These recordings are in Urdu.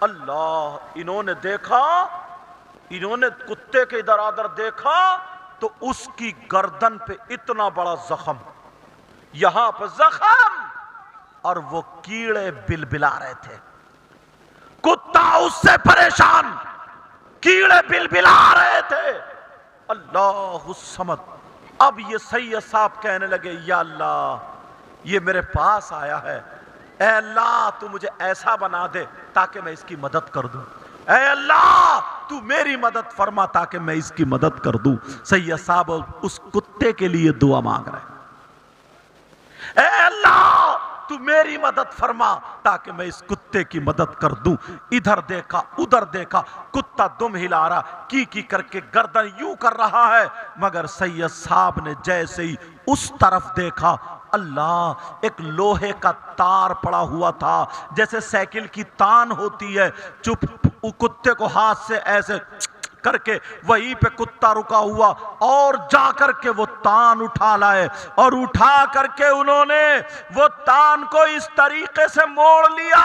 اللہ، انہوں نے دیکھا، انہوں نے کتے کے ادھر ادھر دیکھا تو اس کی گردن پہ اتنا بڑا زخم، یہاں پہ زخم، اور وہ کیڑے بلبلا رہے تھے. کتا اس سے پریشان، کیڑے بلبلا رہے تھے. اللہ الصمد. اب یہ سید صاحب کہنے لگے یا اللہ یہ میرے پاس آیا ہے، اے اللہ تو مجھے ایسا بنا دے تاکہ میں اس کی مدد کر دوں، اے اللہ تو میری مدد فرما تاکہ میں اس کی مدد کر دوں. سید صاحب اس کتے کے لیے دعا مانگ رہے ہیں، اے اللہ تو میری مدد فرما تاکہ میں اس کتے کی مدد کر دوں. ادھر دیکھا ادھر دیکھا، کتا دم ہلا رہا، کی کر کے گردن یوں کر رہا ہے، مگر سید صاحب نے جیسے ہی اس طرف دیکھا، اللہ ایک لوہے کا تار پڑا ہوا تھا، جیسے سائیکل کی تان ہوتی ہے، چپ کتے کو ہاتھ سے ایسے کر کے وہیں پہ کتا رکا ہوا، اور جا کر کے وہ تان اٹھا لائے، اور اٹھا کر کے انہوں نے وہ تان کو اس طریقے سے موڑ لیا،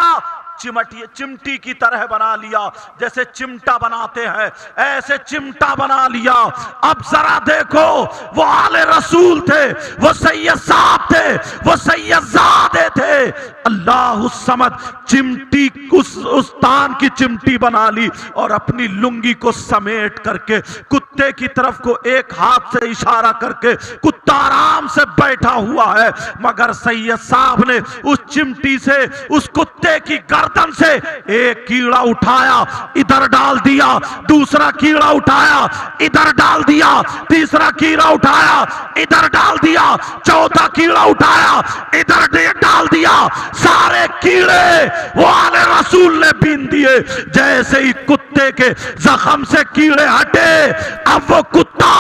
چمٹی کی طرح بنا لیا، جیسے چمٹا بناتے ہیں ایسے چمٹا بنا لیا. اب ذرا دیکھو وہ آل رسول تھے، وہ سید صاحب تھے، وہ سید زادے تھے. اللہ الصمد. چمٹی اس تان کی چمٹی بنا لی اور اپنی لنگی کو سمیٹ کر کے کتے کی طرف کو ایک ہاتھ سے اشارہ کر کے کتا آرام سے بیٹھا ہوا ہے، مگر سید صاحب نے اس چمٹی سے اس کتے کی گردن سے ایک کیڑا اٹھایا ادھر ڈال دیا، دوسرا کیڑا اٹھایا ادھر ڈال دیا، تیسرا کیڑا اٹھایا ادھر ڈال دیا، چوتھا کیڑا اٹھایا ادھر ڈال دیا. سارے کیڑے وہ آل رسول نے بین دیے. جیسے ہی کتے کے زخم سے کیڑے ہٹے، اب وہ کتا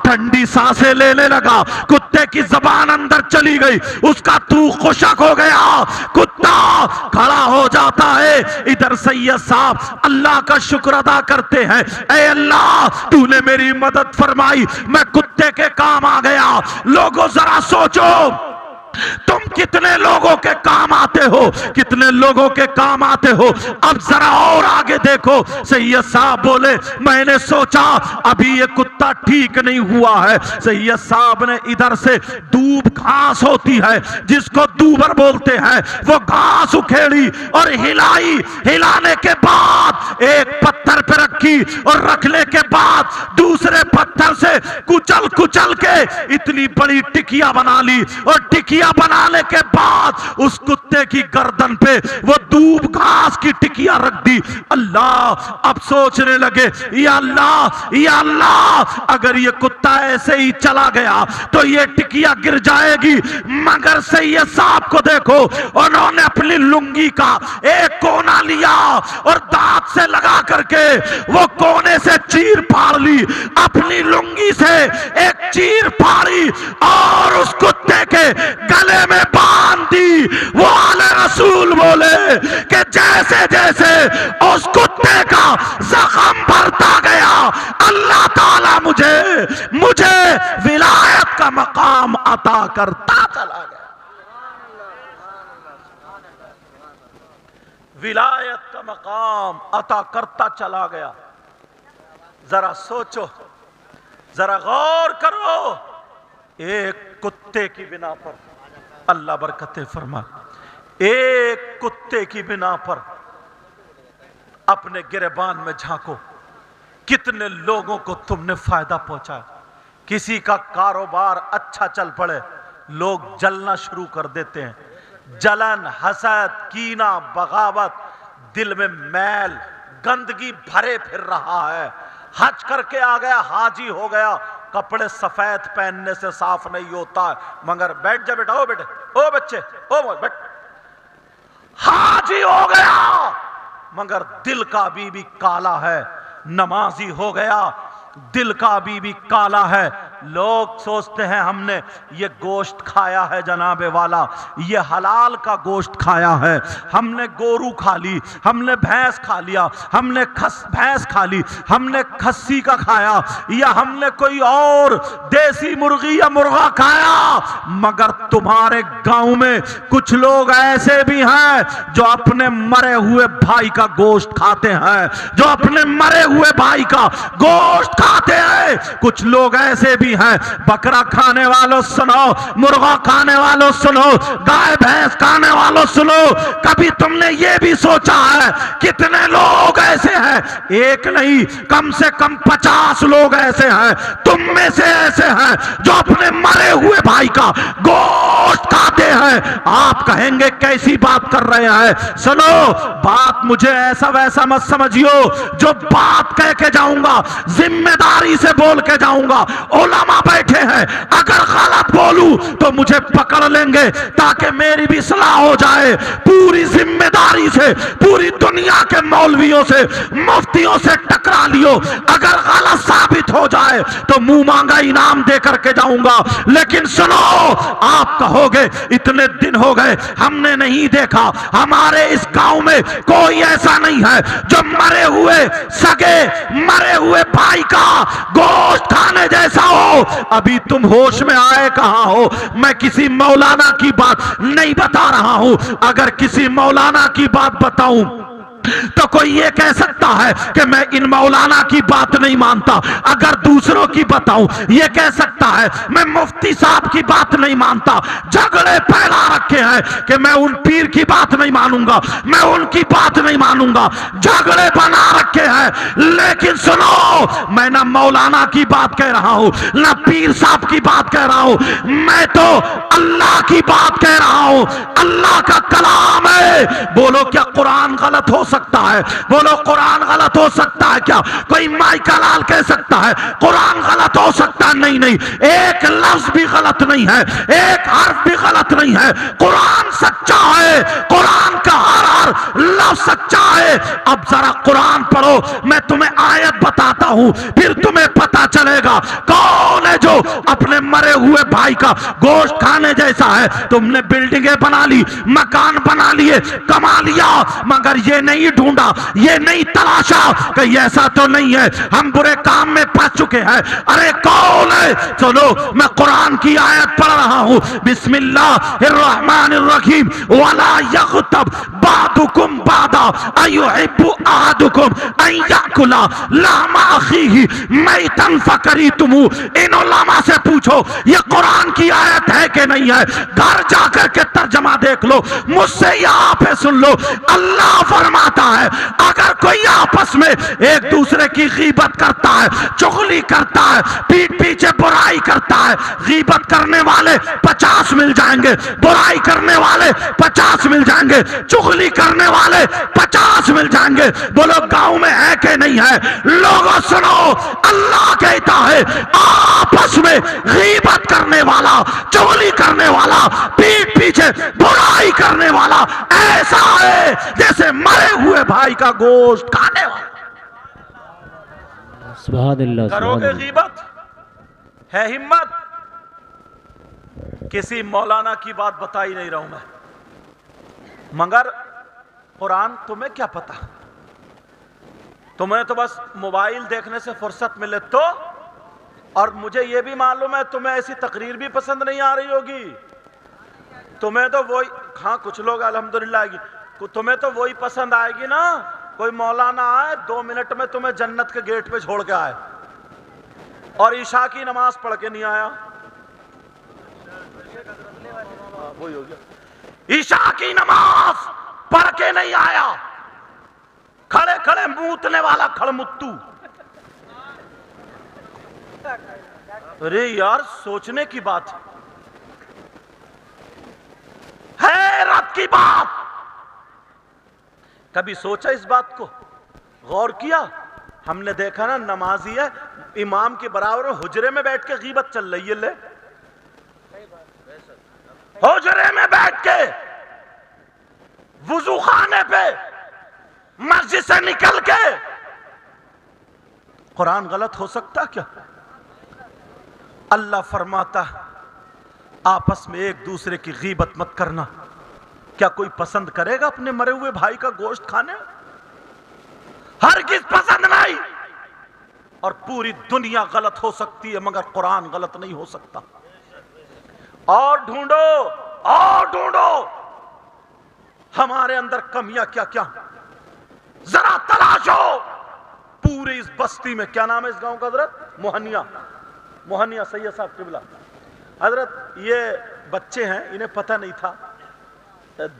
ٹھنڈی سانسیں لینے لگا، کتے کی زبان اندر چلی گئی، اس کا تھوک خشک ہو گیا، کتا کھڑا ہو جاتا ہے. ادھر سید صاحب اللہ کا شکر ادا کرتے ہیں، اے اللہ تو نے میری مدد فرمائی، میں کتے کے کام آ گیا. لوگوں ذرا سوچو تم کتنے لوگوں کے کام آتے ہو، کتنے لوگوں کے کام آتے ہو. اب ذرا اور آگے دیکھو. سید صاحب بولے میں نے سوچا ابھی یہ کتا ٹھیک نہیں ہوا ہے. سید صاحب نے ادھر سے دوب گھاس ہوتی ہے جس کو دوبر بولتے ہیں، وہ گھاس اکھیڑی اور ہلائی، ہلانے کے بعد ایک پتھر پہ رکھی اور رکھنے کے بعد دوسرے پتھر سے کچل کے اتنی بڑی ٹکیا بنا لی، اور ٹکیا بنانے کے بعد اس کتے کی گردن پہ وہ دوب گھاس کی ٹکیا رکھ دی. اللہ اب سوچنے لگے یا اللہ یا اللہ اگر یہ کتا ایسے ہی چلا گیا تو یہ ٹکیا گر جائے گی. مگر سید صاحب کو دیکھو، انہوں نے اپنی لنگی کا ایک کونا لیا اور دانت سے لگا کر کے وہ کونے سے چیر پھاڑ لی، اپنی لنگی سے ایک چیر پھاڑی اور اس کتے کے گلے میں باندھ دی. وہ آل رسول بولے کہ جیسے جیسے اس کتے کا زخم بھرتا گیا، اللہ تعالی مجھے ولایت کا مقام عطا کرتا چلا گیا. ولایت کا مقام عطا کرتا چلا گیا. ذرا سوچو، ذرا غور کرو، ایک کتے کی بنا پر اللہ برکتیں فرما، ایک کتے کی بنا پر اپنے گریبان میں جھانکو، کتنے لوگوں کو تم نے فائدہ پہنچایا. کسی کا کاروبار اچھا چل پڑے، لوگ جلنا شروع کر دیتے ہیں. جلن، حسد، کینہ، بغاوت، دل میں میل، گندگی بھرے پھر رہا ہے. حج کر کے آ گیا، حاجی ہو گیا، کپڑے سفید پہننے سے صاف نہیں ہوتا ہے، مگر بیٹھ جا بیٹا، او بیٹے، او بچے، او بیٹھ، حاجی ہو گیا مگر دل کا ابھی بھی کالا ہے. نمازی ہو گیا، دل کا ابھی بھی کالا ہے. لوگ سوچتے ہیں ہم نے یہ گوشت کھایا ہے جناب والا، یہ حلال کا گوشت کھایا ہے، ہم نے گورو کھا لی، ہم نے بھینس کھا لیا، ہم نے بھینس کھا لی، ہم نے کھسی کا کھایا، یا ہم نے کوئی اور دیسی مرغی یا مرغا کھایا۔ مگر تمہارے گاؤں میں کچھ لوگ ایسے بھی ہیں جو اپنے مرے ہوئے بھائی کا گوشت کھاتے ہیں، جو اپنے مرے ہوئے بھائی کا گوشت کھاتے ہیں۔ کچھ لوگ ایسے بھی ہیں، بکرا کھانے والوں سنو، مرغا کھانے والوں سنو، گائے بھینس کھانے والوں سنو، کبھی تم نے یہ بھی سوچا ہے کتنے لوگ ایسے ہیں؟ ایک نہیں، کم سے کم 50 لوگ ایسے ہیں، تم میں سے ایسے ہیں جو اپنے مرے ہوئے بھائی کا گوشت کھاتے ہیں۔ آپ کہیں گے کیسی بات کر رہے ہیں؟ سنو، بات مجھے ایسا ویسا مت سمجھیو، جو بات کہہ کے جاؤں گا ذمہ داری سے بول کے جاؤں گا۔ علماء بیٹھے ہیں، اگر غلط بولوں تو مجھے پکڑ لیں گے تاکہ میری بھی اصلاح ہو جائے۔ پوری ذمہ داری سے پوری دنیا کے مولویوں سے مفتیوں سے ٹکرا لیو، اگر غلط ثابت ہو جائے تو منہ مانگا انعام دے کر کے جاؤں گا۔ لیکن سنو، آپ کہو گے اتنے دن ہو گئے ہم نے نہیں دیکھا، ہمارے اس گاؤں میں کوئی ایسا نہیں ہے جو مرے ہوئے سگے مرے ہوئے بھائی کا گوشت کھانے جیسا ہو۔ ابھی تم ہوش میں آئے کہاں ہو؟ میں کسی مولانا کی بات نہیں بتا رہا ہوں۔ اگر کسی مولانا کی بات بتاؤں تو کوئی یہ کہہ سکتا ہے کہ میں ان مولانا کی بات نہیں مانتا۔ اگر دوسروں کی بتاؤں یہ کہہ سکتا ہے میں مفتی صاحب کی بات نہیں مانتا۔ جھگڑے پھیلا رکھے ہیں کہ میں ان پیر کی بات نہیں مانوں گا، میں ان کی بات نہیں مانوں گا، جھگڑے بنا رکھے ہیں۔ لیکن سنو، میں نہ مولانا کی بات کہہ رہا ہوں نہ پیر صاحب کی بات کہہ رہا ہوں، میں تو اللہ کی بات کہہ رہا ہوں۔ اللہ کا کلام ہے۔ بولو کیا قرآن غلط ہو سکتا ہے؟ بولو قرآن غلط ہو سکتا ہے کیا؟ کوئی مائکا لال کہہ سکتا ہے قرآن غلط ہو سکتا ہے؟ نہیں نہیں، ایک لفظ بھی غلط نہیں ہے، ایک حرف بھی غلط نہیں ہے۔ قرآن سچا ہے، قرآن کا ہر لفظ سچا ہے۔ اب ذرا قرآن پڑھو، میں تمہیں آیت بتاتا ہوں، پھر تمہیں پتا چلے گا کون ہے جو اپنے مرے ہوئے بھائی کا گوشت کھانے جیسا ہے۔ تم نے بلڈنگیں بنا لی، مکان بنا لیے، کما لیا، مگر یہ نہیں ڈھونڈا، یہ نہیں تلاشا کہ ایسا تو نہیں ہے ہم برے کام میں پھنس چکے ہیں۔ ارے کون ہے؟ چلو میں قرآن کی آیت پڑھ رہا ہوں، بسم اللہ الرحمن الرحیم، وَلَا يَغْتَبْ بَعْضُكُمْ بَعْضًا أَيُحِبُّ أَحَدُكُمْ أَن يَأْكُلَ لَحْمَ أَخِيهِ مَيْتًا فَكَرِهْتُمُوهُ۔ ان علماء سے پوچھو یہ قرآن کی آیت ہے کہ نہیں ہے؟ گھر جا کر کے ترجمہ دیکھ لو، مجھ سے یہاں پہ سن لو۔ اللہ فرماتا ہے اگر کوئی آپس میں ایک دوسرے کی غیبت کرتا ہے، چغلی کرتا ہے، پیٹ پیچھے برائی کرتا ہے، غیبت کرنے والے 50 مل جائیں گے، برائی کرنے والے 50 مل جائیں گے، چغلی کرنے والے 50 مل جائیں گے۔ بولو گاؤں میں ہے کہ نہیں ہے؟ لوگوں سنو، اللہ کہتا ہے آپس میں غیبت کرنے والا، چغلی کرنے والا، پیٹ پیچھے برائی کرنے والا ایسا ہے جیسے مرے ہوئے بھائی کا گوشت کھانے والا۔ سبحان اللہ، کرو گے غیبت؟ ہے ہمت؟ کسی مولانا کی بات بتا ہی نہیں رہا ہوں میں، مگر قرآن تمہیں کیا پتا؟ تمہیں تو بس موبائل دیکھنے سے فرصت ملے تو، اور مجھے یہ بھی معلوم ہے تمہیں ایسی تقریر بھی پسند نہیں آ رہی ہوگی، تمہیں تو وہی، ہاں کچھ لوگ الحمدللہ آئے گی، تمہیں تو وہی پسند آئے گی نا، کوئی مولانا آئے 2 منٹ میں تمہیں جنت کے گیٹ پہ چھوڑ کے آئے، اور عشاء کی نماز پڑھ کے نہیں آیا، وہی ہو گیا، عشاء کی نماز پڑھ کے نہیں آیا، کھڑے کھڑے موتنے والا کھڑمتو۔ ارے یار سوچنے کی بات، حیرت کی بات، کبھی سوچا اس بات کو؟ غور کیا؟ ہم نے دیکھا نا نمازی ہے، امام کے برابر حجرے میں بیٹھ کے غیبت چل رہی ہے، لے حجرے میں بیٹھ کے، وضو خانے پہ، مسجد سے نکل کے۔ قرآن غلط ہو سکتا کیا؟ اللہ فرماتا آپس میں ایک دوسرے کی غیبت مت کرنا. کیا کوئی پسند کرے گا اپنے مرے ہوئے بھائی کا گوشت کھانے؟ ہرگز پسند نہیں. اور پوری دنیا غلط ہو سکتی ہے مگر قرآن غلط نہیں ہو سکتا. اور ڈھونڈو ہمارے اندر کمیاں کیا کیا، ذرا تلاشو. پورے اس بستی میں، کیا نام ہے اس گاؤں کا حضرت؟ موہنیا سید صاحب قبلہ. حضرت یہ بچے ہیں، انہیں پتہ نہیں تھا.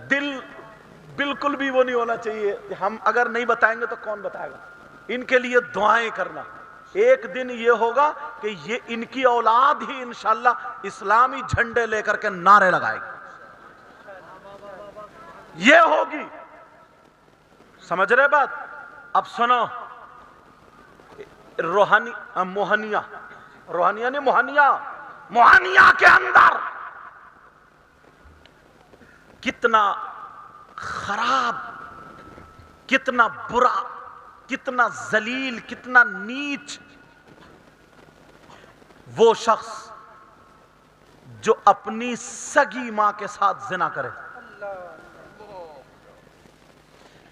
دل بالکل بھی وہ نہیں ہونا چاہیے. ہم اگر نہیں بتائیں گے تو کون بتائے گا؟ ان کے لیے دعائیں کرنا. ایک دن یہ ہوگا کہ یہ ان کی اولاد ہی انشاءاللہ اسلامی جھنڈے لے کر کے نعرے لگائے گی. یہ ہوگی. سمجھ رہے بات؟ اب سنو، موہنیا کے اندر کتنا خراب، کتنا برا، کتنا ذلیل، کتنا نیچ وہ شخص جو اپنی سگی ماں کے ساتھ زنا کرے.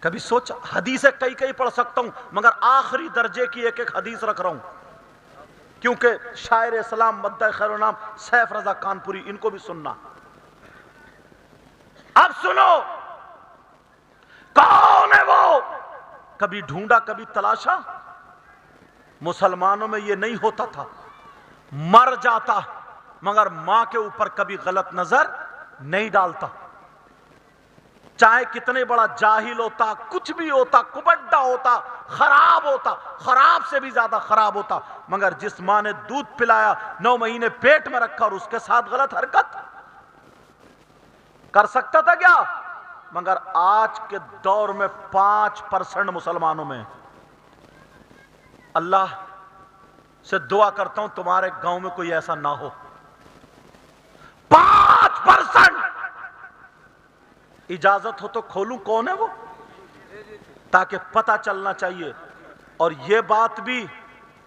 کبھی سوچا؟ حدیثیں کئی پڑھ سکتا ہوں مگر آخری درجے کی ایک حدیث رکھ رہا ہوں کیونکہ شاعر اسلام مدعی خیر و نام سیف رضا کانپوری، ان کو بھی سننا. اب سنو، کون ہے وہ؟ کبھی ڈھونڈا، کبھی تلاشا؟ مسلمانوں میں یہ نہیں ہوتا تھا. مر جاتا مگر ماں کے اوپر کبھی غلط نظر نہیں ڈالتا. چاہے کتنے بڑا جاہل ہوتا، کچھ بھی ہوتا، کبڈا ہوتا، خراب ہوتا، خراب سے بھی زیادہ خراب ہوتا، مگر جس ماں نے دودھ پلایا، 9 مہینے پیٹ میں رکھا اور اس کے ساتھ غلط حرکت کر سکتا تھا کیا؟ مگر آج کے دور میں 5% مسلمانوں میں. اللہ سے دعا کرتا ہوں تمہارے گاؤں میں کوئی ایسا نہ ہو. 5%. اجازت ہو تو کھولوں کون ہے وہ، تاکہ پتہ چلنا چاہیے. اور یہ بات بھی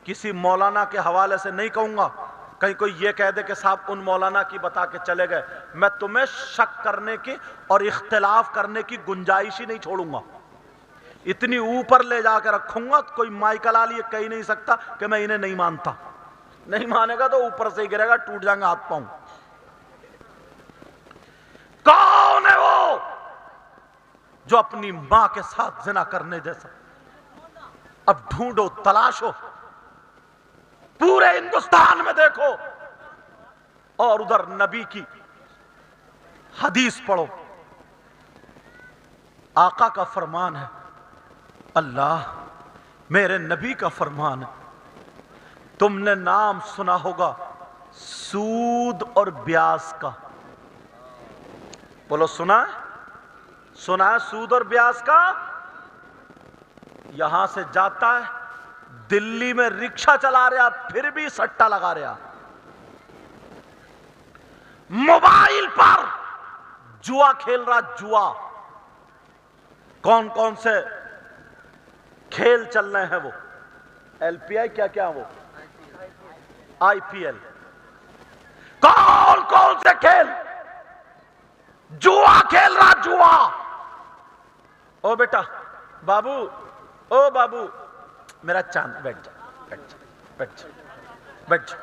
کسی مولانا کے حوالے سے نہیں کہوں گا، کہیں کوئی یہ کہہ دے کہ صاحب ان مولانا کی بتا کے چلے گئے. میں تمہیں شک کرنے کی اور اختلاف کرنے کی گنجائش ہی نہیں چھوڑوں گا. اتنی اوپر لے جا کے رکھوں گا کوئی مائیکل علی یہ کہہ نہیں سکتا کہ میں انہیں نہیں مانتا. نہیں مانے گا تو اوپر سے ہی گرے گا، ٹوٹ جائیں گے ہاتھ پاؤں. کون ہے وہ جو اپنی ماں کے ساتھ زنا کرنے جیسا؟ اب ڈھونڈو، تلاشو، پورے ہندوستان میں دیکھو اور ادھر نبی کی حدیث پڑھو. آقا کا فرمان ہے، اللہ میرے نبی کا فرمان ہے. تم نے نام سنا ہوگا سود اور بیاس کا. بولو سنا ہے؟ سنا ہے سود اور بیاس کا؟ یہاں سے جاتا ہے دلی میں رکشہ چلا رہا، پھر بھی سٹا لگا رہا. موبائل پر جوا کھیل رہا. جوا کون کون سے کھیل چل رہے ہیں وہ؟ LPI کیا وہ IPL. کون کون سے کھیل؟ جوا کھیل رہا. جوا. او بیٹا، بابو، او بابو میرا چاند، بیٹھ جا، بیٹھ جا، بیٹھ جا، بیٹھ جا،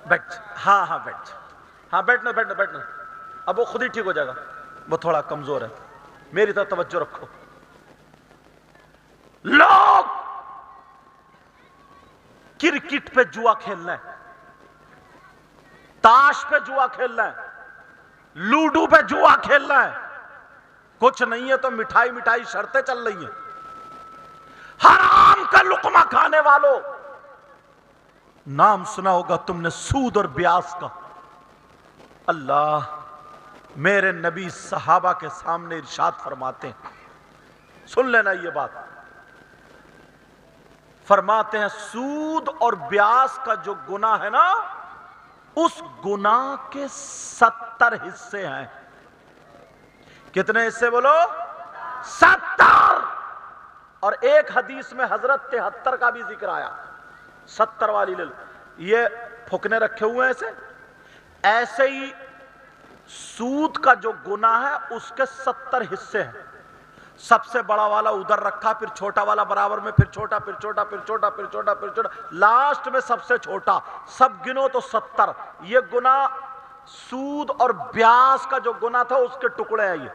بیٹھ جا. ہاں بیٹھ جا. ہاں بیٹھنا. اب وہ خود ہی ٹھیک ہو جائے گا، وہ تھوڑا کمزور ہے. میری طرف توجہ رکھو. لوگ کرکٹ پہ جوا کھیلنا ہے، تاش پہ جوا کھیلنا ہے، لوڈو پہ جوا کھیلنا ہے. کچھ نہیں ہے تو مٹھائی شرطیں چل رہی ہیں. حرام کا لقمہ کھانے والوں، نام سنا ہوگا تم نے سود اور بیاس کا. اللہ میرے نبی صحابہ کے سامنے ارشاد فرماتے ہیں، سن لینا یہ بات. فرماتے ہیں سود اور بیاس کا جو گناہ ہے نا، اس گناہ کے 70 حصے ہیں. کتنے حصے بولو؟ 70. اور ایک حدیث میں حضرت 73 کا بھی ذکر آیا. 70 والی لے لو. یہ پھکنے رکھے ہوئے ہیں ایسے ہی سود کا جو گناہ ہے اس کے 70 حصے ہیں. سب سے بڑا والا ادھر رکھا، پھر چھوٹا والا برابر میں، پھر چھوٹا، پھر چھوٹا، پھر چھوٹا، پھر چھوٹا، پھر چھوٹا، لاسٹ میں سب سے چھوٹا. سب گنو تو 70. یہ گناہ سود اور بیاس کا جو گناہ تھا اس کے ٹکڑے ہیں یہ.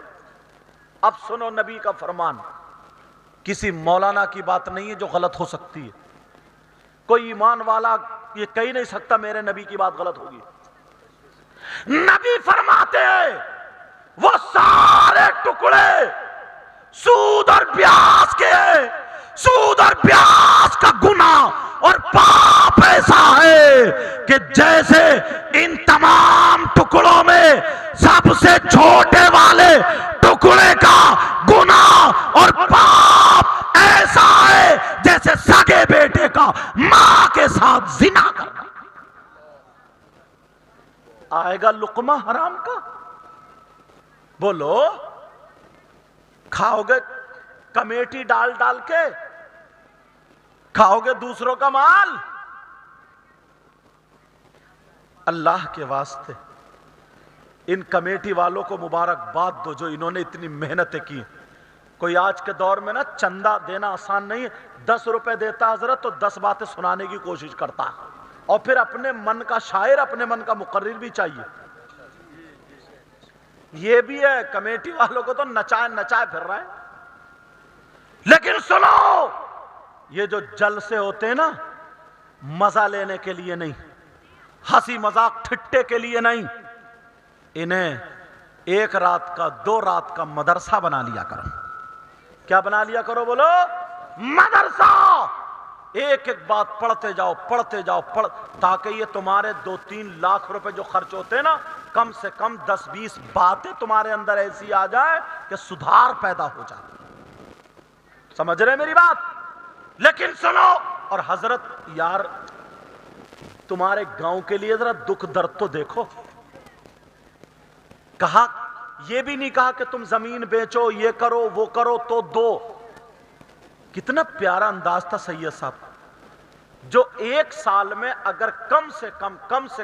اب سنو نبی کا فرمان، کسی مولانا کی بات نہیں ہے جو غلط ہو سکتی ہے. کوئی ایمان والا یہ کہہ نہیں سکتا میرے نبی کی بات غلط ہوگی. نبی فرماتے ہیں وہ سارے ٹکڑے سود اور بیاس کے ہیں. سود اور بیاس کا گناہ اور پاپ ایسا ہے کہ جیسے ان تمام ٹکڑوں میں سب سے چھوٹے والے ٹکڑے کا گناہ اور پاپ ایسا ہے جیسے سگے بیٹے کا ماں کے ساتھ زنا کرنا. آئے گا لقمہ حرام کا. بولو کھاؤ گے کمیٹی ڈال ڈال کے؟ کھاؤ گے دوسروں کا مال؟ اللہ کے واسطے ان کمیٹی والوں کو مبارکباد دو جو انہوں نے اتنی محنتیں کی. کوئی آج کے دور میں نا چندہ دینا آسان نہیں ہے. 10 روپے دیتا حضرت تو 10 باتیں سنانے کی کوشش کرتا ہے، اور پھر اپنے من کا شاعر، اپنے من کا مقرر بھی چاہیے. یہ بھی ہے، کمیٹی والوں کو تو نچائے نچائے پھر رہے ہیں. لیکن سنو، یہ جو جلسے ہوتے ہیں نا مزہ لینے کے لیے نہیں، ہنسی مذاق ٹھٹے کے لیے نہیں، انہیں 1 رات کا 2 رات کا مدرسہ بنا لیا کرو. کیا بنا لیا کرو؟ بولو مدرسہ. ایک ایک بات پڑھتے جاؤ پڑھتے جاؤ تاکہ یہ تمہارے 2-3 لاکھ روپے جو خرچ ہوتے ہیں نا، کم سے کم 10-20 باتیں تمہارے اندر ایسی آ جائے کہ سدھار پیدا ہو جائے. سمجھ رہے میری بات؟ لیکن سنو، اور حضرت یار تمہارے گاؤں کے لیے ذرا دکھ درد تو دیکھو. کہا یہ بھی نہیں کہا کہ تم زمین بیچو، یہ کرو وہ کرو تو دو. کتنا پیارا انداز تھا سید صاحب، جو 1 سال میں اگر کم سے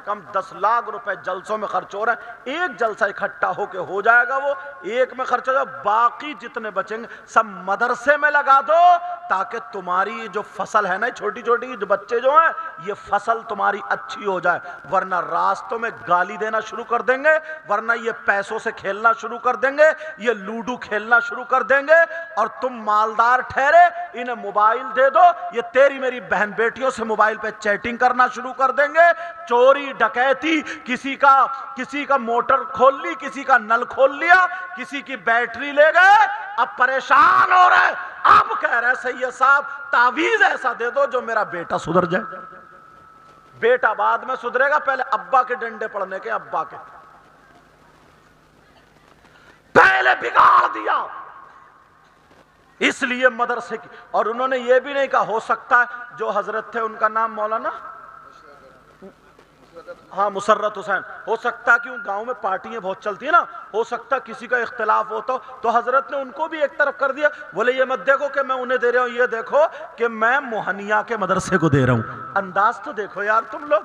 کم 10 لاکھ روپے جلسوں میں خرچ ہو رہا ہے، ایک جلسہ اکٹھا ہو کے ہو جائے گا، وہ ایک میں خرچ ہو جائے، باقی جتنے بچیں گے سب مدرسے میں لگا دو تاکہ تمہاری جو فصل ہے نا چھوٹی چھوٹی جو بچے جو ہیں، یہ فصل تمہاری اچھی ہو جائے. ورنہ راستوں میں گالی دینا شروع کر دیں گے، ورنہ یہ پیسوں سے کھیلنا شروع کر دیں گے، یہ لوڈو کھیلنا شروع کر دیں گے، اور تم مالدار ٹھہرے انہیں موبائل دے دو، یہ تیری میری بہن بیٹیوں سے موبائل پہ چیٹنگ کرنا شروع کر دیں گے. چوری ڈکیتی، کسی کا موٹر کھول لی، کسی کا نل کھول لیا، کسی کی بیٹری لے گئے. اب پریشان ہو رہے، اب کہہ رہے سید صاحب تعویذ ایسا دے دو جو میرا بیٹا سدھر جائے. بیٹا بعد میں سدھرے گا، پہلے ابا کے ڈنڈے پڑنے کے، ابا کے پہلے بگاڑ دیا. اس لیے مدرسے کی. اور انہوں نے یہ بھی نہیں کہا، ہو سکتا ہے جو حضرت تھے ان کا نام مولانا مسرت حسین، ہو سکتا ہے کہ گاؤں میں پارٹیاں بہت چلتی ہیں نا، ہو سکتا ہے کسی کا اختلاف ہوتا تو حضرت نے ان کو بھی ایک طرف کر دیا. بولے یہ مت دیکھو کہ میں انہیں دے رہا ہوں، یہ دیکھو کہ میں موہنیا کے مدرسے کو دے رہا ہوں. انداز تو دیکھو یار تم لوگ.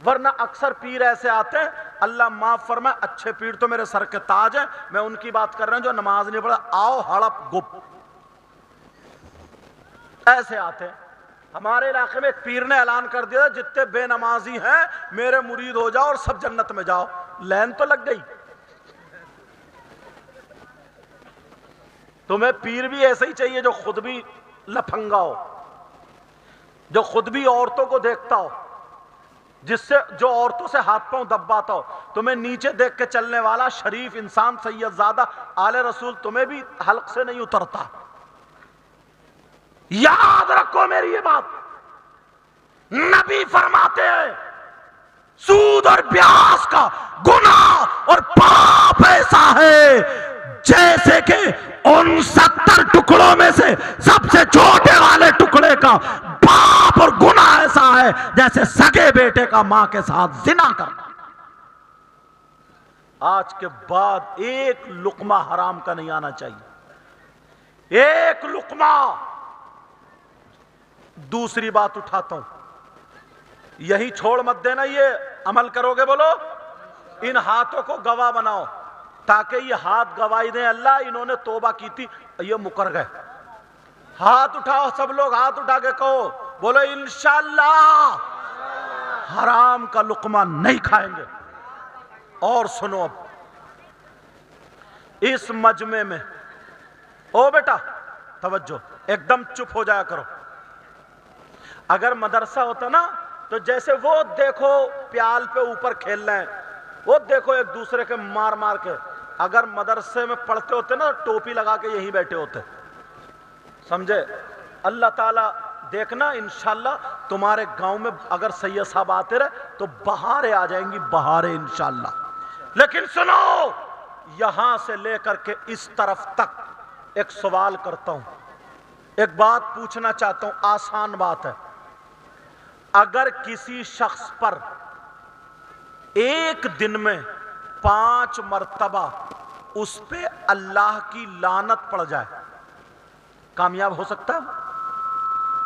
ورنہ اکثر پیر ایسے آتے ہیں، اللہ معاف فرمائے، اچھے پیر تو میرے سر کے تاج ہیں، میں ان کی بات کر رہا ہوں جو نماز نہیں پڑھا، آؤ ہڑپ گپ، ایسے آتے ہیں. ہمارے علاقے میں ایک پیر نے اعلان کر دیا جتنے بے نمازی ہیں میرے مرید ہو جاؤ اور سب جنت میں جاؤ. لین تو لگ گئی. تمہیں پیر بھی ایسے ہی چاہیے جو خود بھی لفنگا ہو، جو خود بھی عورتوں کو دیکھتا ہو، جو عورتوں سے ہاتھ پاؤں دباتا ہو. تمہیں نیچے دیکھ کے چلنے والا شریف انسان سید زادہ آل رسول تمہیں بھی حلق سے نہیں اترتا. یاد رکھو میری یہ بات. نبی فرماتے ہیں سود اور بیاس کا گناہ اور پاپ ایسا ہے جیسے کہ ان 70 ٹکڑوں میں سے سب سے چھوٹے والے ٹکڑے کا پاپ اور گناہ ایسا ہے جیسے سگے بیٹے کا ماں کے ساتھ زنا کرنا. آج کے بعد ایک لقمہ حرام کا نہیں آنا چاہیے، ایک لقمہ. دوسری بات اٹھاتا ہوں، یہی چھوڑ مت دینا، یہ عمل کرو گے بولو، ان ہاتھوں کو گواہ بناؤ تاکہ یہ ہاتھ گواہی دیں اللہ انہوں نے توبہ کی تھی، یہ مکر گئے۔ ہاتھ اٹھاؤ سب لوگ، ہاتھ اٹھا کے کہو، بولو انشاءاللہ حرام کا لقمہ نہیں کھائیں گے۔ اور سنو اب اس مجمع میں، او بیٹا توجہ، ایک دم چپ ہو جایا کرو۔ اگر مدرسہ ہوتا نا تو جیسے وہ دیکھو پیال پہ اوپر کھیل رہے ہیں، وہ دیکھو ایک دوسرے کے مار مار کے، اگر مدرسے میں پڑھتے ہوتے نا ٹوپی لگا کے یہیں بیٹھے ہوتے، سمجھے؟ اللہ تعالیٰ دیکھنا انشاءاللہ تمہارے گاؤں میں اگر سید صاحب آتے رہے تو بہاریں آ جائیں گی، بہاریں انشاءاللہ۔ لیکن سنو، یہاں سے لے کر کے اس طرف تک ایک سوال کرتا ہوں، ایک بات پوچھنا چاہتا ہوں، آسان بات ہے۔ اگر کسی شخص پر ایک دن میں 5 مرتبہ اس پہ اللہ کی لعنت پڑ جائے، کامیاب ہو سکتا ہے؟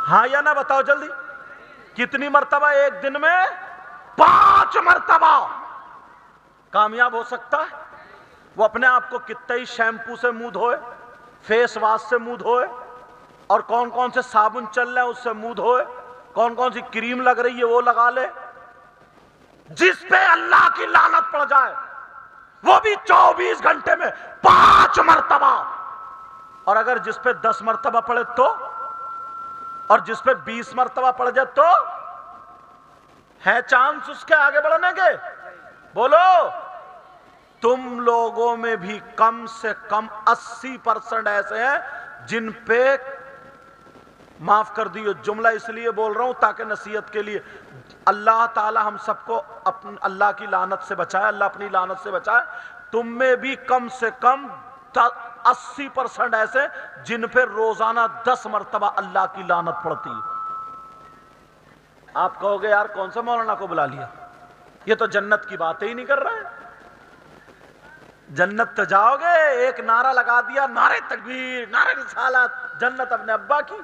ہاں یا نہ بتاؤ جلدی، کتنی مرتبہ ایک دن میں؟ 5 مرتبہ کامیاب ہو سکتا ہے؟ وہ اپنے آپ کو کتنے ہی شیمپو سے منہ دھوئے، فیس واش سے منہ دھوئے، اور کون کون سے صابن چل رہے ہیں اس سے منہ دھوئے، کون کون سی کریم لگ رہی ہے وہ لگا لے، جس پہ اللہ کی لعنت پڑ جائے وہ بھی 24 گھنٹے میں 5 مرتبہ، اور اگر جس پہ 10 مرتبہ پڑے تو، اور جس پہ 20 مرتبہ پڑ جائے تو، ہے چانس اس کے آگے بڑھنے کے؟ بولو۔ تم لوگوں میں بھی کم سے کم 80% ایسے ہیں جن پہ، معاف کر دیو جملہ اس لیے بول رہا ہوں تاکہ نصیحت کے لیے، اللہ تعالی ہم سب کو اللہ کی لعنت سے بچائے، اللہ اپنی لعنت سے بچائے۔ تم میں بھی کم سے کم 80% ایسے جن پہ روزانہ 10 مرتبہ اللہ کی لعنت پڑتی ہے۔ آپ کہو گے یار کون سے مولانا کو بلا لیا، یہ تو جنت کی باتیں ہی نہیں کر رہے ہیں۔ جنت تو جاؤ گے، ایک نعرہ لگا دیا، نعرہ تکبیر، نعرہ رسالت، جنت اپنے ابا کی،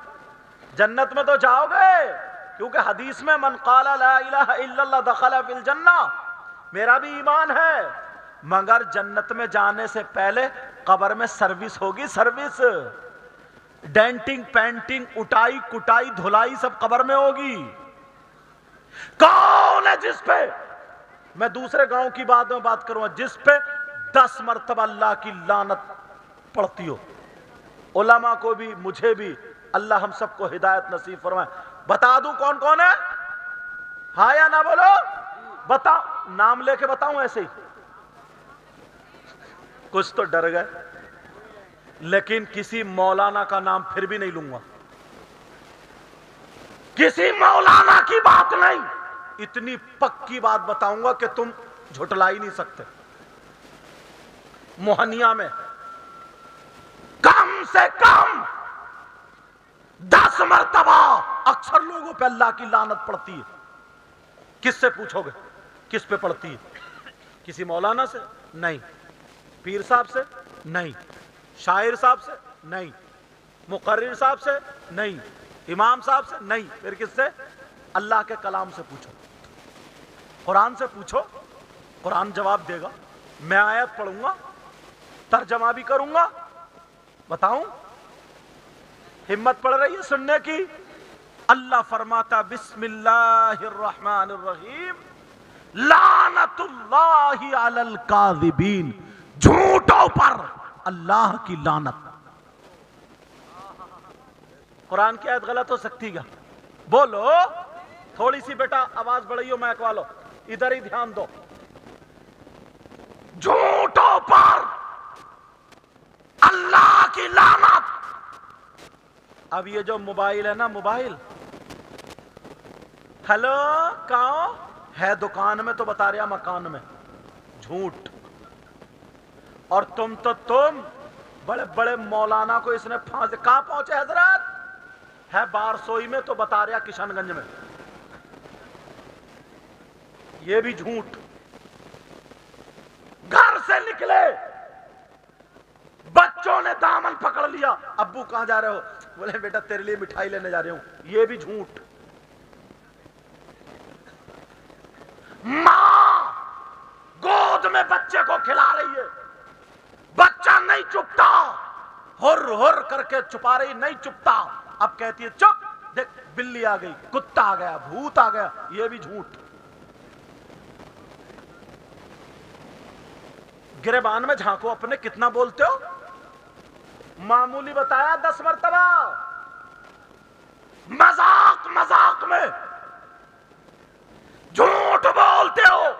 جنت میں تو جاؤ گے، کیونکہ حدیث میں من قال لا الہ الا اللہ دخل فی الجنہ، میرا بھی ایمان ہے، مگر جنت میں جانے سے پہلے قبر میں سروس ہوگی، سروس، ڈینٹنگ پینٹنگ اٹائی کٹائی دھلائی سب قبر میں ہوگی۔ کون ہے جس پہ، میں دوسرے گاؤں کی بات میں بات کروں گا، جس پہ 10 مرتبہ اللہ کی لعنت پڑتی ہو؟ علماء کو بھی مجھے بھی اللہ ہم سب کو ہدایت نصیب فرمائے۔ بتا دوں کون کون ہے؟ ہاں یا نہ بولو، بتا، نام لے کے بتاؤں ایسے ہی؟ کچھ تو ڈر گئے، لیکن کسی مولانا کا نام پھر بھی نہیں لوں گا، کسی مولانا کی بات نہیں، اتنی پکی بات بتاؤں گا کہ تم جھٹلا ہی نہیں سکتے۔ موہنیا میں کم سے کم 10 مرتبہ اکثر لوگوں پہ اللہ کی لعنت پڑتی ہے۔ کس سے پوچھو گے کس پہ پڑتی ہے؟ کسی مولانا سے نہیں، پیر صاحب سے نہیں، شاعر صاحب سے نہیں، مقرر صاحب سے نہیں، امام صاحب سے نہیں، پھر کس سے؟ اللہ کے کلام سے پوچھو، قرآن سے پوچھو، قرآن جواب دے گا۔ میں آیت پڑھوں گا، ترجمہ بھی کروں گا، بتاؤں؟ ہمت پڑ رہی ہے سننے کی؟ اللہ فرماتا بسم اللہ الرحمن الرحیم، لعنت اللہ علی الکاذبین، جھوٹوں پر اللہ کی لعنت۔ قرآن کی آیت غلط ہو سکتی کیا؟ بولو، تھوڑی سی بیٹا آواز بڑھائیو، مائک والو ادھر ہی دھیان دو۔ جھوٹوں پر اللہ کی لعنت۔ اب یہ جو موبائل ہے نا، موبائل، ہلو کہاں ہے؟ دکان میں تو بتا رہا مکان میں، جھوٹ۔ اور تم بڑے بڑے مولانا کو اس نے پھانس، کہاں پہنچے حضرت؟ ہے بارسوئی میں تو بتا رہا کشن گنج میں، یہ بھی جھوٹ۔ گھر سے نکلے، بچوں نے دامن پکڑ لیا، ابو کہاں جا رہے ہو؟ بولے بیٹا تیرے لیے مٹھائی لینے جا رہے ہوں، یہ بھی جھوٹ۔ بچے کو کھلا رہی ہے، بچہ نہیں چپتا، ہر ہر کر کے چھپا رہی، نہیں چپتا، اب کہتی ہے چپ، دیکھ بلی آ گئی، کتا آ گیا، بھوت آ گیا، یہ بھی جھوٹ۔ گریبان میں جھانکو اپنے، کتنا بولتے ہو؟ معمولی بتایا 10 مرتبہ، مذاق مذاق میں جھوٹ بولتے ہو۔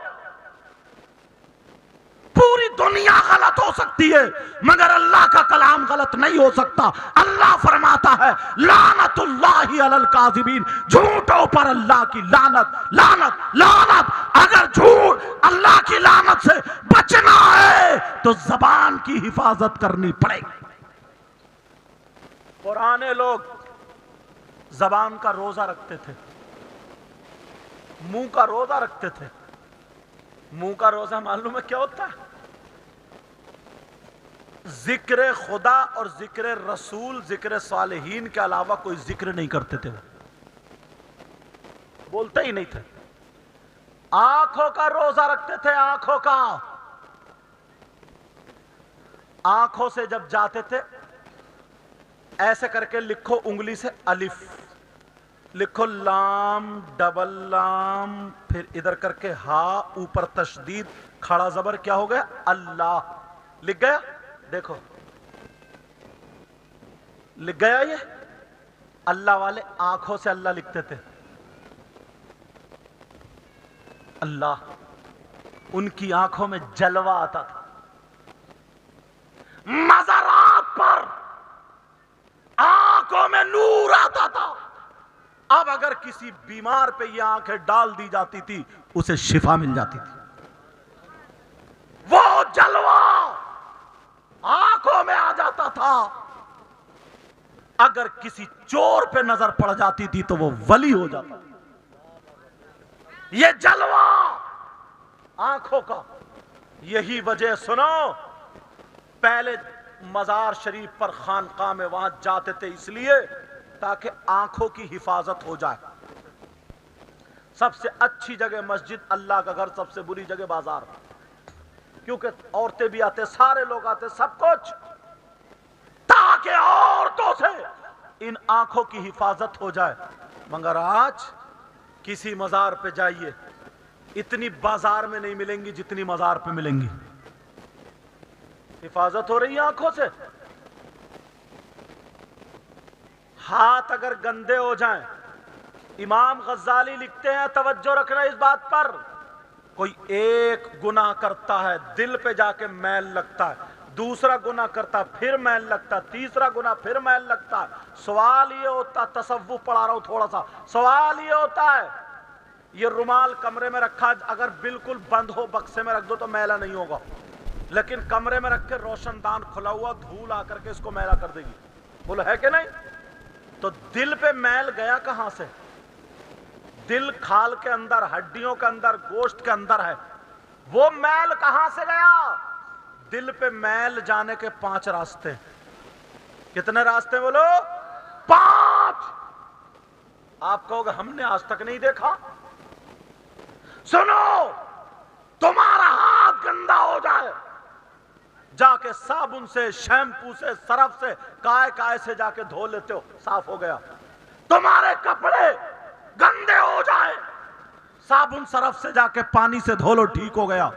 پوری دنیا غلط ہو سکتی ہے مگر اللہ کا کلام غلط نہیں ہو سکتا۔ اللہ فرماتا ہے لعنت اللہ علی الکاذبین، جھوٹوں پر اللہ کی لعنت، لعنت، لعنت۔ اگر جھوٹ اللہ کی لعنت سے بچنا ہے تو زبان کی حفاظت کرنی پڑے گی۔ پرانے لوگ زبان کا روزہ رکھتے تھے، منہ کا روزہ رکھتے تھے۔ منہ کا روزہ معلوم ہے کیا ہوتا ہے؟ ذکر خدا اور ذکر رسول، ذکر صالحین کے علاوہ کوئی ذکر نہیں کرتے تھے، بولتے ہی نہیں تھے۔ آنکھوں کا روزہ رکھتے تھے، آنکھوں کا۔ آنکھوں سے جب جاتے تھے ایسے کر کے لکھو انگلی سے الف، لکھو لام، ڈبل لام، پھر ادھر کر کے ہا، اوپر تشدید، کھڑا زبر، کیا ہو گیا؟ اللہ، لکھ گیا؟ دیکھو لکھ گیا۔ یہ اللہ والے آنکھوں سے اللہ لکھتے تھے، اللہ، ان کی آنکھوں میں جلوہ آتا تھا۔ مزارات پر آنکھوں میں نور آتا تھا۔ اب اگر کسی بیمار پہ یہ آنکھیں ڈال دی جاتی تھی اسے شفا مل جاتی تھی۔ وہ جلوہ آنکھوں میں آ جاتا تھا۔ اگر کسی چور پہ نظر پڑ جاتی تھی تو وہ ولی ہو جاتا تھا۔ یہ جلوہ آنکھوں کا۔ یہی وجہ سنو، پہلے مزار شریف پر خانقاہ میں وہاں جاتے تھے اس لیے تاکہ آنکھوں کی حفاظت ہو جائے۔ سب سے اچھی جگہ مسجد، اللہ کا گھر، سب سے بری جگہ بازار، کیونکہ عورتیں بھی آتے، سارے لوگ آتے، سب کچھ، تاکہ عورتوں سے ان آنکھوں کی حفاظت ہو جائے۔ مگر آج کسی مزار پہ جائیے، اتنی بازار میں نہیں ملیں گی جتنی مزار پہ ملیں گی۔ حفاظت ہو رہی ہے آنکھوں سے۔ ہاتھ اگر گندے ہو جائیں، امام غزالی لکھتے ہیں، توجہ رکھنا اس بات پر، کوئی ایک گناہ کرتا ہے، دل پہ جا کے میل لگتا ہے، دوسرا گناہ کرتا پھر میل لگتا، تیسرا گناہ پھر میل لگتا ہے۔ سوال یہ ہوتا، تصوف پڑھا رہا ہوں تھوڑا سا، سوال یہ ہوتا ہے یہ رومال کمرے میں رکھا، اگر بالکل بند ہو بکسے میں رکھ دو تو میلا نہیں ہوگا، لیکن کمرے میں رکھ کے روشن دان کھلا ہوا، دھول آ کر کے اس کو میلا کر دے گی، بولو ہے کہ نہیں؟ تو دل پہ میل گیا کہاں سے؟ دل کھال کے اندر، ہڈیوں کے اندر، گوشت کے اندر ہے، وہ میل کہاں سے گیا؟ دل پہ میل جانے کے 5 راستے۔ کتنے راستے بولو؟ 5۔ آپ کہو گے ہم نے آج تک نہیں دیکھا۔ سنو، تمہارا ہاتھ گندا ہو جائے، جا کے صابن سے، شیمپو سے، سرف سے، کائے سے جا کے دھو لیتے ہو، صاف ہو گیا۔ تمہارے کپڑے گندے ہو جائے، صابن سرف سے جا کے پانی سے دھو لو، ٹھیک ہو گیا۔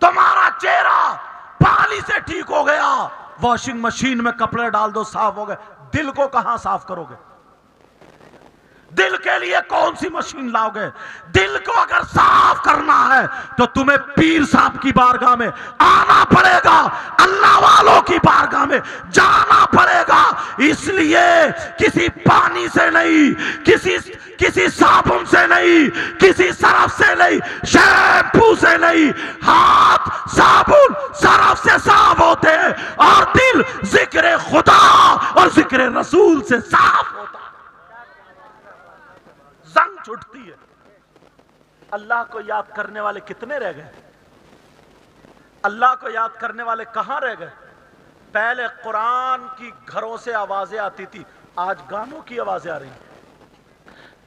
تمہارا چہرہ پانی سے ٹھیک ہو گیا، واشنگ مشین میں کپڑے ڈال دو، صاف ہو گئے۔ دل کو کہاں صاف کرو گے؟ دل کے لیے کون سی مشین لاؤ گے؟ دل کو اگر صاف کرنا ہے تو تمہیں پیر صاحب کی بارگاہ میں آنا پڑے گا، اللہ والوں کی بارگاہ میں جانا پڑے گا۔ اس لیے کسی پانی سے نہیں، کسی صابن سے نہیں، کسی سرف سے نہیں، شیمپو سے نہیں، ہاتھ صابن سرف سے صاف ہوتے ہیں اور دل ذکر خدا اور ذکر رسول سے صاف ہوتا ہے۔ زنگ چھٹتی ہے۔ اللہ کو یاد کرنے والے کتنے رہ گئے؟ اللہ کو یاد کرنے والے کہاں رہ گئے؟ پہلے قرآن کی گھروں سے آوازیں آتی تھی، آج گانوں کی آوازیں آ رہی ہیں۔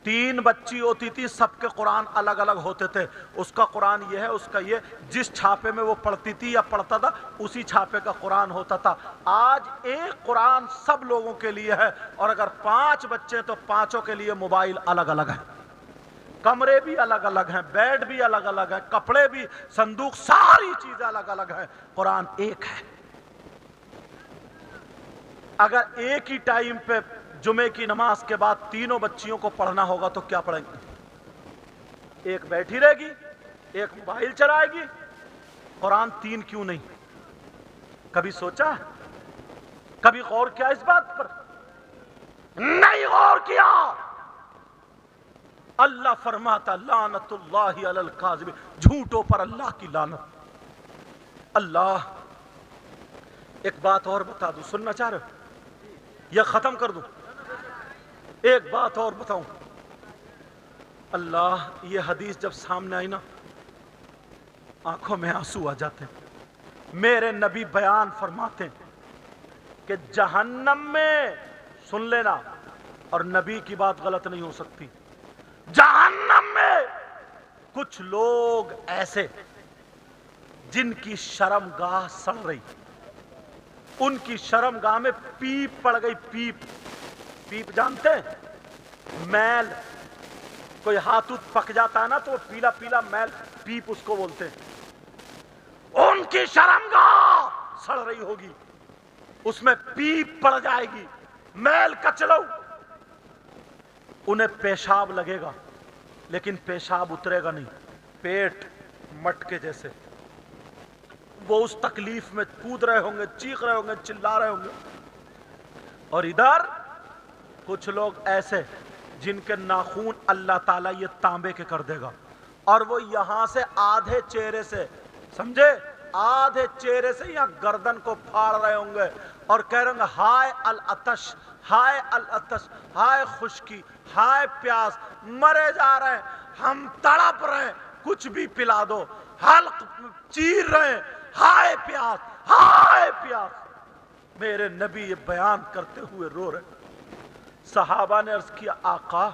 3 بچی ہوتی تھی، سب کے قرآن الگ الگ ہوتے تھے، اس کا قرآن یہ ہے، اس کا یہ، جس چھاپے میں وہ پڑھتی تھی یا پڑھتا تھا اسی چھاپے کا قرآن ہوتا تھا۔ آج ایک قرآن سب لوگوں کے لیے ہے، اور اگر 5 بچے تو 5 کے لیے موبائل الگ الگ ہے، کمرے بھی الگ الگ ہیں، بیڈ بھی الگ الگ ہے، کپڑے بھی، صندوق، ساری چیزیں الگ الگ ہیں، قرآن ایک ہے۔ اگر ایک ہی ٹائم پہ جمعے کی نماز کے بعد تینوں بچیوں کو پڑھنا ہوگا تو کیا پڑھیں گے؟ ایک بیٹھی رہے گی، ایک موبائل چلائے گی، قرآن 3 کیوں نہیں؟ کبھی سوچا؟ کبھی غور کیا اس بات پر؟ نہیں غور کیا۔ اللہ فرماتا لعنت اللہ علی الکاذب، جھوٹوں پر اللہ کی لعنت۔ اللہ ایک بات اور بتا دوں، سننا چاہ رہے ہو یا ختم کر دوں؟ ایک بات اور بتاؤں، اللہ یہ حدیث جب سامنے آئی نا آنکھوں میں آنسو آ جاتے ہیں۔ میرے نبی بیان فرماتے ہیں کہ جہنم میں، سن لینا، اور نبی کی بات غلط نہیں ہو سکتی، جہنم میں کچھ لوگ ایسے جن کی شرمگاہ سڑ رہی، ان کی شرمگاہ میں پیپ پڑ گئی، پیپ، پیپ جانتے ہیں؟ میل، کوئی ہاتھ پک جاتا ہے نا تو وہ پیلا پیلا میل، پیپ اس کو بولتے ہیں۔ ان کی شرمگاہ سڑ رہی ہوگی، اس میں پیپ پڑ جائے گی، میل کچلو، انہیں پیشاب لگے گا لیکن پیشاب اترے گا نہیں، پیٹ مٹکے جیسے، وہ اس تکلیف میں کود رہے ہوں گے، چیخ رہے ہوں گے، چلا رہے ہوں گے۔ اور ادھر کچھ لوگ ایسے جن کے ناخون اللہ تعالیٰ یہ تانبے کے کر دے گا، اور وہ یہاں سے آدھے چہرے سے، سمجھے، آدھے چہرے سے یا گردن کو پھاڑ رہے ہوں گے اور کہہ رہے ہوں گے ہائے العطش، ہائے العطش، ہائے خشکی، ہائے پیاس، مرے جا رہے ہیں، ہم تڑپ رہے ہیں، کچھ بھی پلا دو، حلق چیر رہے ہیں، ہائے پیاس، ہائے پیاس۔ میرے نبی یہ بیان کرتے ہوئے رو رہے۔ صحابہ نے عرض کیا آقا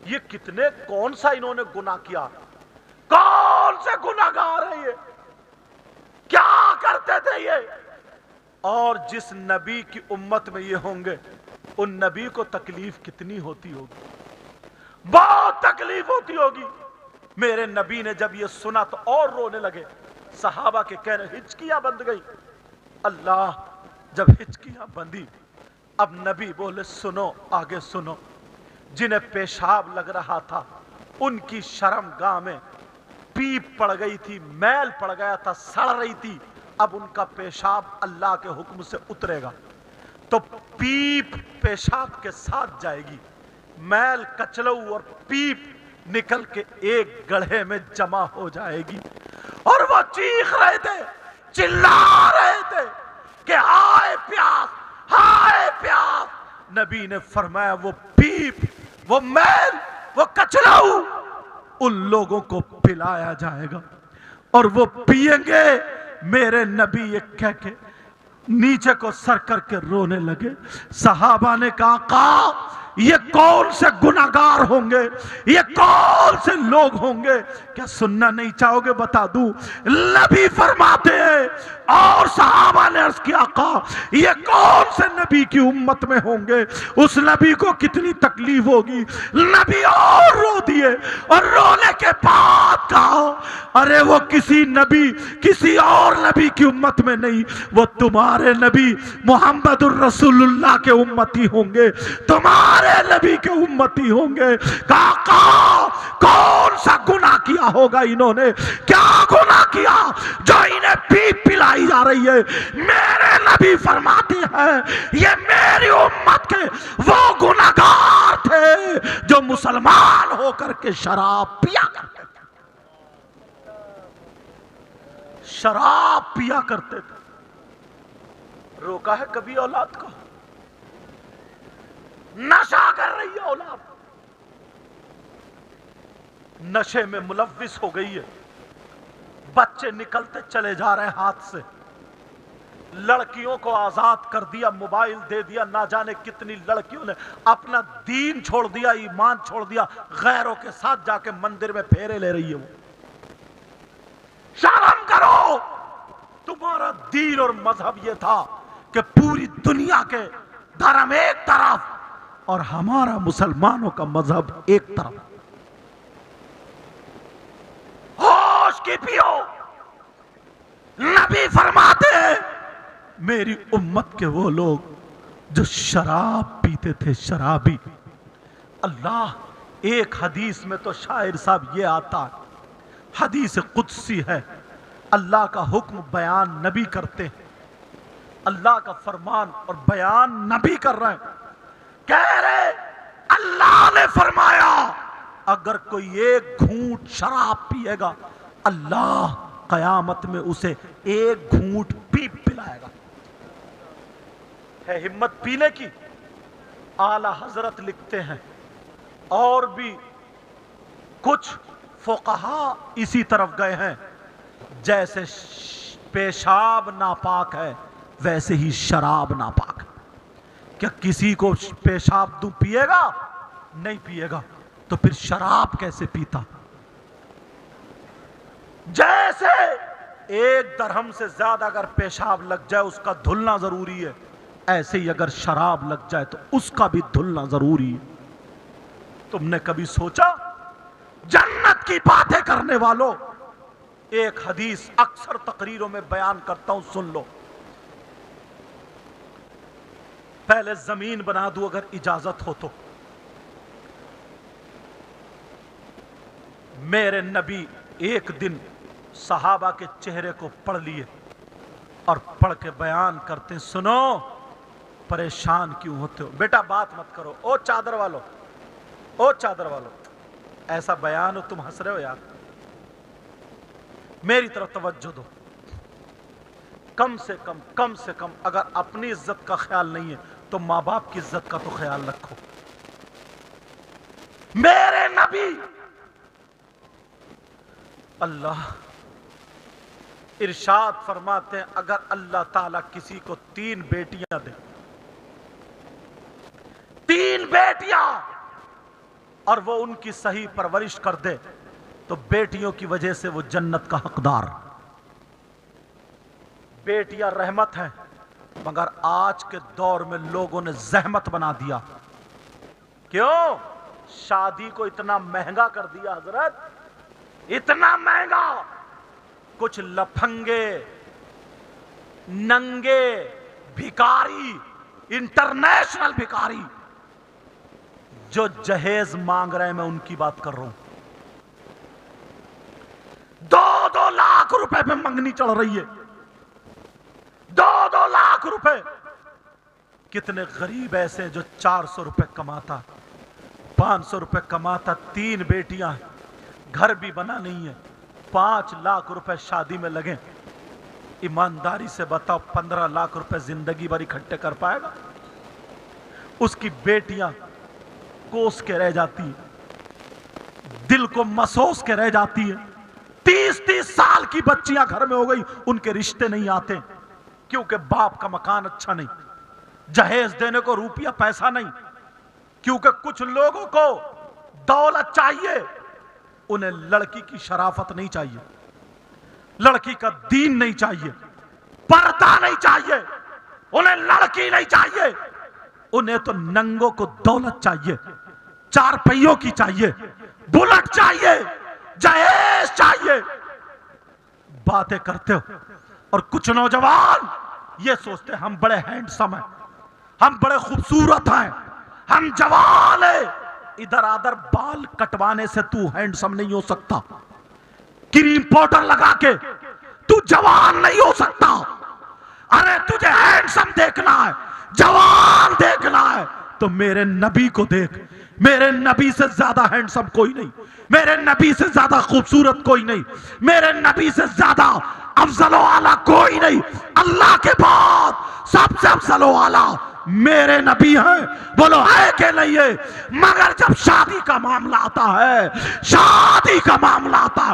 یہ کتنے، کون سا انہوں نے گناہ کیا، کون سے گناہ گار ہیں یہ، کیا کرتے تھے یہ؟ اور جس نبی کی امت میں یہ ہوں گے ان نبی کو تکلیف کتنی ہوتی ہوگی، بہت تکلیف ہوتی ہوگی۔ میرے نبی نے جب یہ سنا تو اور رونے لگے، صحابہ کے کہنے ہچکیاں بند گئی۔ اللہ جب ہچکیاں بندی، اب نبی بولے سنو، آگے سنو، جنہیں پیشاب لگ رہا تھا ان کی شرمگاہ میں پیپ پڑ گئی تھی، میل پڑ گیا تھا، سڑ رہی تھی، اب ان کا پیشاب اللہ کے حکم سے اترے گا تو پیپ پیشاب کے ساتھ جائے گی، میل کچلو اور پیپ نکل کے ایک گڑھے میں جمع ہو جائے گی۔ اور وہ چیخ رہے تھے، چلا رہے تھے کہ ہائے پیاس، ہائے پیاس۔ نبی نے فرمایا وہ پیپ، وہ میل، وہ کچلو ان لوگوں کو پلایا جائے گا اور وہ پیئیں گے۔ میرے نبی یہ کہہ کے نیچے کو سر کر کے رونے لگے۔ صحابہ نے کہا آقا یہ کون سے گناہگار ہوں گے، یہ کون سے لوگ ہوں گے، کیا سننا نہیں چاہو گے؟ بتا دوں، نبی فرماتے ہیں اور صحابہ نے عرض کیا آقا یہ کون سے نبی کی امت میں ہوں گے، اس نبی کو کتنی تکلیف ہوگی۔ نبی اور رو دیے اور رونے کے بعد کہا ارے وہ کسی نبی، کسی اور نبی کی امت میں نہیں، وہ تمہارے نبی محمد الرسول اللہ کے امتی ہوں گے، تمہارے نبی کے امتی ہوں گے۔ کہا کون سا گناہ کیا ہوگا انہوں نے، کیا گناہ کیا جو انہیں پیپ پلائی جا رہی ہے؟ میرے نبی فرماتے ہیں یہ میری امت کے وہ گناہگار تھے جو مسلمان ہو کر کے شراب پیا کرتے تھے، شراب پیا کرتے تھے۔ روکا ہے کبھی اولاد کو؟ نشہ کر رہی ہے اولاد، نشے میں ملوث ہو گئی ہے، بچے نکلتے چلے جا رہے ہیں ہاتھ سے، لڑکیوں کو آزاد کر دیا، موبائل دے دیا، نہ جانے کتنی لڑکیوں نے اپنا دین چھوڑ دیا، ایمان چھوڑ دیا، غیروں کے ساتھ جا کے مندر میں پھیرے لے رہی ہے وہ۔ شرم کرو، تمہارا دین اور مذہب یہ تھا کہ پوری دنیا کے دھرم ایک طرف اور ہمارا مسلمانوں کا مذہب ایک طرف۔ ہوش کی پیو، نبی فرماتے ہیں میری امت کے وہ لوگ جو شراب پیتے تھے، شرابی۔ اللہ، ایک حدیث میں تو شاعر صاحب یہ آتا ہے، حدیث قدسی ہے، اللہ کا حکم بیان نبی کرتے ہیں، اللہ کا فرمان اور بیان نبی کر رہے ہیں، کہہ رہے اللہ نے فرمایا اگر کوئی ایک گھونٹ شراب پیے گا اللہ قیامت میں اسے ایک گھونٹ پیپ پلائے گا۔ ہے ہمت پینے کی؟ اعلی حضرت لکھتے ہیں، اور بھی کچھ فقہا اسی طرف گئے ہیں، جیسے پیشاب ناپاک ہے ویسے ہی شراب ناپاک ہے۔ کیا کسی کو پیشاب دوں پیے گا؟ نہیں پیے گا، تو پھر شراب کیسے پیتا؟ جیسے ایک درہم سے زیادہ اگر پیشاب لگ جائے اس کا دھلنا ضروری ہے، ایسے ہی اگر شراب لگ جائے تو اس کا بھی دھلنا ضروری ہے۔ تم نے کبھی سوچا؟ جنت کی باتیں کرنے والوں، ایک حدیث اکثر تقریروں میں بیان کرتا ہوں، سن لو۔ پہلے زمین بنا دوں اگر اجازت ہو تو۔ میرے نبی ایک دن صحابہ کے چہرے کو پڑھ لیے اور پڑھ کے بیان کرتے، سنو پریشان کیوں ہوتے ہو؟ بیٹا بات مت کرو، او چادر والو، او چادر والو، ایسا بیان ہو تم ہنس رہے ہو یار، میری طرف توجہ دو۔ کم سے کم اگر اپنی عزت کا خیال نہیں ہے تو ماں باپ کی عزت کا تو خیال رکھو۔ میرے نبی اللہ ارشاد فرماتے ہیں اگر اللہ تعالیٰ کسی کو 3 بیٹیاں دے، 3 بیٹیاں، اور وہ ان کی صحیح پرورش کر دے تو بیٹیوں کی وجہ سے وہ جنت کا حقدار۔ بیٹیاں رحمت ہیں، مگر آج کے دور میں لوگوں نے زحمت بنا دیا۔ کیوں؟ شادی کو اتنا مہنگا کر دیا حضرت، اتنا مہنگا۔ کچھ لفنگے، ننگے، بھکاری، انٹرنیشنل بھکاری جو جہیز مانگ رہے ہیں، میں ان کی بات کر رہا ہوں، 2 لاکھ روپے پہ منگنی چڑھ رہی ہے، 2 لاکھ روپے۔ کتنے غریب ایسے جو 400 روپے کماتا، 500 روپے کماتا، 3 بیٹیاں ہیں، گھر بھی بنا نہیں ہے، 5 لاکھ روپے شادی میں لگیں، ایمانداری سے بتاؤ 15 لاکھ روپے زندگی بھر اکٹھے کر پائے گا؟ اس کی بیٹیاں کوس کے رہ جاتی ہیں، دل کو مسوس کے رہ جاتی ہیں، 30 سال کی بچیاں گھر میں ہو گئی، ان کے رشتے نہیں آتے کیونکہ باپ کا مکان اچھا نہیں، جہیز دینے کو روپیہ پیسہ نہیں، کیونکہ کچھ لوگوں کو دولت چاہیے، انہیں لڑکی کی شرافت نہیں چاہیے، لڑکی کا دین نہیں چاہیے، پردہ نہیں چاہیے، انہیں لڑکی نہیں چاہیے، انہیں تو ننگوں کو دولت چاہیے، 4 پہیوں کی چاہیے، بلٹ چاہیے، جہیز چاہیے۔ باتیں کرتے ہو اور کچھ نوجوان یہ سوچتے ہیں ہم بڑے ہینڈسم ہیں، ہم بڑے خوبصورت ہیں، ہم جوان ہیں۔ ادھر ادھر بال کٹوانے سے تو ہینڈسم نہیں ہو سکتا، کریم پاؤڈر لگا کے تو جوان نہیں ہو سکتا۔ ارے تجھے ہینڈسم دیکھنا ہے، جوان دیکھنا ہے تو میرے نبی کو دیکھ، میرے نبی سے زیادہ ہینڈسم کوئی نہیں، میرے نبی سے زیادہ خوبصورت کوئی نہیں، میرے نبی سے زیادہ افضل و اعلیٰ کوئی نہیں۔ اللہ کے بعد سب سے افضل و اعلیٰ میرے نبی ہیں۔ بولو ہے کہ نہیں ہے؟ مگر جب شادی کا معاملہ آتا ہے، شادی کا معاملہ آتا ہے،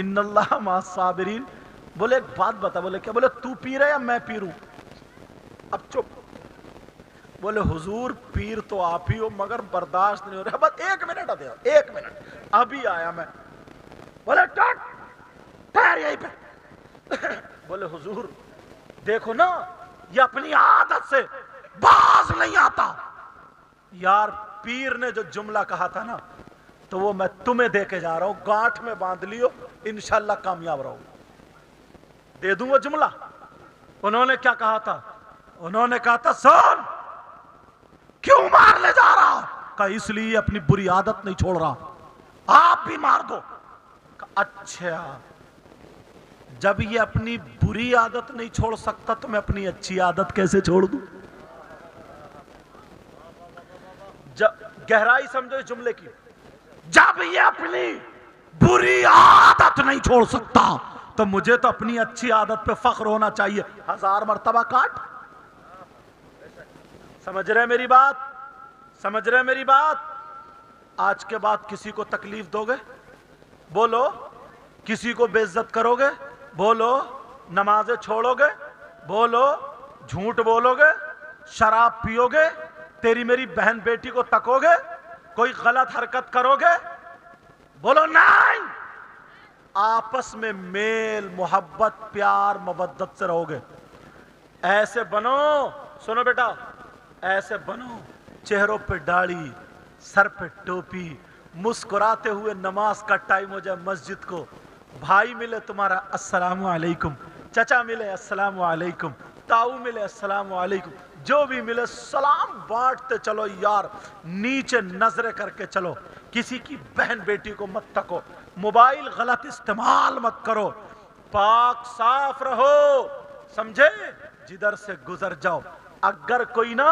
ان اللہ مع الصابرین. بولے ایک بات بتا. بولے کیا؟ بولے تو پی رہے یا میں پی رہوں؟ اب چپ. بولے حضور پیر تو آپ ہی ہو مگر برداشت نہیں ہو رہا. بس 1 منٹ دے, 1 منٹ ابھی آیا میں. بولے ٹھہر یہیں پہ. بولے حضور دیکھو نا یہ اپنی عادت سے باز نہیں آتا. یار پیر نے جو جملہ کہا تھا نا تو وہ میں تمہیں دے کے جا رہا ہوں, گانٹھ میں باندھ لیو, انشاءاللہ کامیاب رہو. دے دوں وہ جملہ. انہوں نے کیا کہا تھا؟ انہوں نے کہا تھا سن کیوں مار لے جا رہا؟ کہا اس لیے اپنی بری عادت نہیں چھوڑ رہا. آپ بھی مار دو. کہا اچھا جب یہ اپنی بری عادت نہیں چھوڑ سکتا تو میں اپنی اچھی عادت کیسے چھوڑ دوں؟ گہرائی سمجھو اس جملے کی. جب یہ اپنی بری عادت نہیں چھوڑ سکتا تو مجھے تو اپنی اچھی عادت پہ فخر ہونا چاہیے. 1000 مرتبہ کاٹ. سمجھ رہے میری بات؟ سمجھ رہے میری بات؟ آج کے بعد کسی کو تکلیف دو گے؟ بولو. کسی کو بے عزت کرو گے؟ بولو. نمازیں چھوڑو گے؟ بولو. جھوٹ بولو گے؟ شراب پیو گے؟ تیری میری بہن بیٹی کو تکو گے؟ کوئی غلط حرکت کرو گے؟ بولو نہیں. آپس میں میل محبت پیار مودت سے رہو گے. ایسے بنو. سنو بیٹا ایسے بنو چہروں پہ داڑھی, سر پہ ٹوپی, مسکراتے ہوئے نماز کا ٹائم ہو جائے مسجد کو, بھائی ملے تمہارا السلام علیکم, چچا ملے السلام علیکم, تاؤ ملے السلام علیکم, جو بھی ملے سلام بانٹتے چلو یار. نیچے نظریں کر کے چلو. کسی کی بہن بیٹی کو مت تکو. موبائل غلط استعمال مت کرو. پاک صاف رہو. سمجھے؟ جدھر سے گزر جاؤ. اگر کوئی نا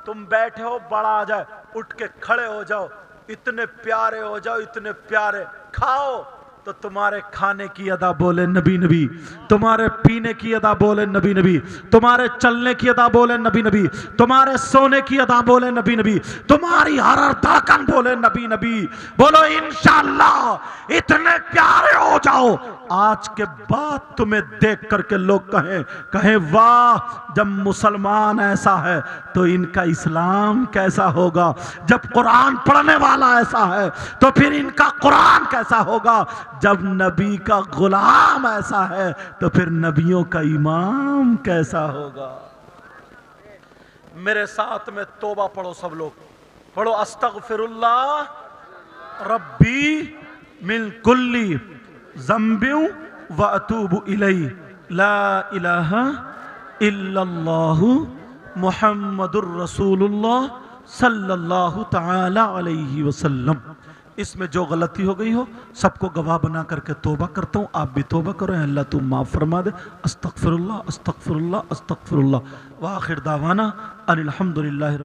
تم بیٹھے ہو بڑا آ جائے اٹھ کے کھڑے ہو جاؤ. اتنے پیارے ہو جاؤ, اتنے پیارے. کھاؤ تو تمہارے کھانے کی ادا بولے نبی نبی, تمہارے پینے کی ادا بولے نبی نبی, تمہارے چلنے کی ادا بولے نبی نبی, تمہارے سونے کی ادا بولے نبی نبی, تمہاری ہر دھڑکن بولے نبی نبی. بولو انشاءاللہ اتنے پیارے ہو جاؤ آج کے بعد تمہیں دیکھ کر کے لوگ کہیں واہ جب مسلمان ایسا ہے تو ان کا اسلام کیسا ہوگا, جب قرآن پڑھنے والا ایسا ہے تو پھر ان کا قرآن کیسا ہوگا, جب نبی کا غلام ایسا ہے تو پھر نبیوں کا امام کیسا ہوگا. میرے ساتھ میں توبہ پڑھو سب لوگ. پڑھو استغفر اللہ ربی من کل ذنب واتوب الیہ لا الہ الا اللہ محمد الرسول اللہ صلی اللہ تعالی علیہ وسلم. اس میں جو غلطی ہو گئی ہو سب کو گواہ بنا کر کے توبہ کرتا ہوں. آپ بھی توبہ کرو, اللہ تو معاف فرما دے. استغفر اللہ استغفر اللہ استغفر اللہ. وآخر دعوانا ان الحمدللہ.